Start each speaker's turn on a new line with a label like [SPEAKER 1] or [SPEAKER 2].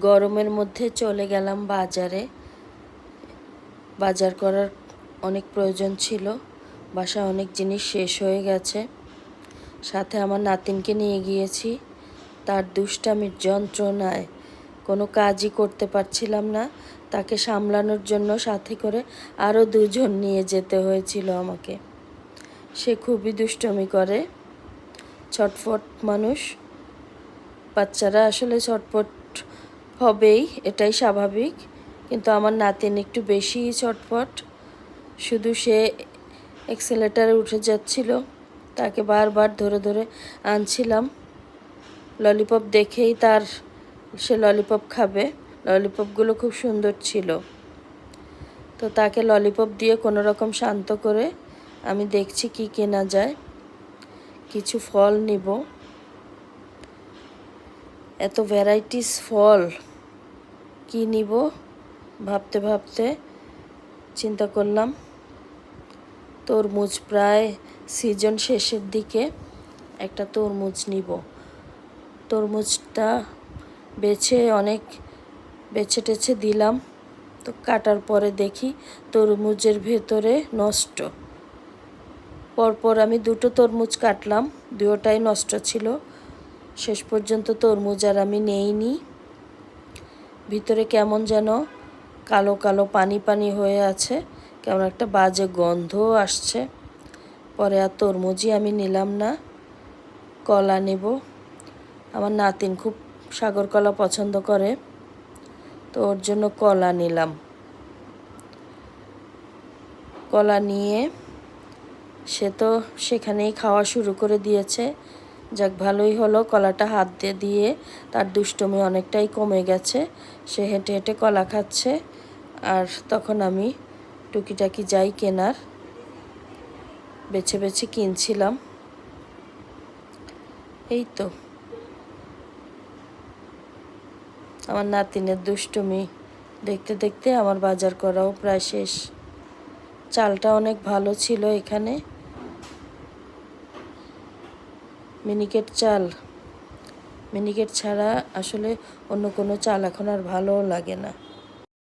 [SPEAKER 1] গরমের মধ্যে চলে গেলাম বাজারে। বাজার করার অনেক প্রয়োজন ছিল, বাসায় অনেক জিনিস শেষ হয়ে গেছে। সাথে আমার নাতিনকে নিয়ে গিয়েছি। তার দুষ্টামির যন্ত্রণায় কোনো কাজই করতে পারছিলাম না। তাকে সামলানোর জন্য সাথে করে আরও দুজন নিয়ে যেতে হয়েছিল আমাকে। সে খুবই দুষ্টমি করে, ছটফট মানুষ। বাচ্চারা আসলে ছটফট হবেই, এটাই স্বাভাবিক, কিন্তু আমার নাতিন একটু বেশিই ছটফট। শুধু সে এক্সেলেটারে উঠে যাচ্ছিল, তাকে বারবার ধরে ধরে আনছিলাম। ললিপপ দেখেই সে ললিপপ খাবে। ললিপপগুলো খুব সুন্দর ছিল, তো তাকে ললিপপ দিয়ে কোনো রকম শান্ত করে আমি দেখছি কি কেনা যায়। কিছু ফল নিব। এত ভ্যারাইটিস ফল কি নিব ভাবতে ভাবতে চিন্তা করলাম তরমুজ প্রায় সিজন শেষের দিকে, একটা তরমুজ নিব। তরমুজটা অনেক বেছে টেছে দিলাম, তো কাটার পরে দেখি তরমুজের ভেতরে নষ্ট। পরপর আমি দুটো তরমুজ কাটলাম, দুটোটাই নষ্ট ছিল। শেষ পর্যন্ত তরমুজ আর আমি নেইনি। ভিতরে কেমন যেন কালো কালো পানি পানি হয়ে আছে, কেমন একটা বাজে গন্ধও আসছে। পরে আর তরমুজই আমি নিলাম না, কলা নেব। আমার নাতিন খুব সাগর কলা পছন্দ করে, তো ওর জন্য কলা নিলাম। কলা নিয়ে সে তো সেখানেই খাওয়া শুরু করে দিয়েছে। যাক, ভালোই হলো, কলাটা হাত দিয়ে তার দুষ্টুমি অনেকটাই কমে গেছে। সে হেঁটে হেঁটে কলা খাচ্ছে, আর তখন আমি টুকিটাকি যাই কেনার বেছে বেছে কিনছিলাম। এই তো আমার নাতিনের দুষ্টুমি দেখতে দেখতে আমার বাজার করাও প্রায় শেষ। চালটা অনেক ভালো ছিল এখানে, মিনিকেট চাল। মিনিকেট ছাড়া আসলে অন্য কোনো চাল এখন আর ভালোও লাগে না।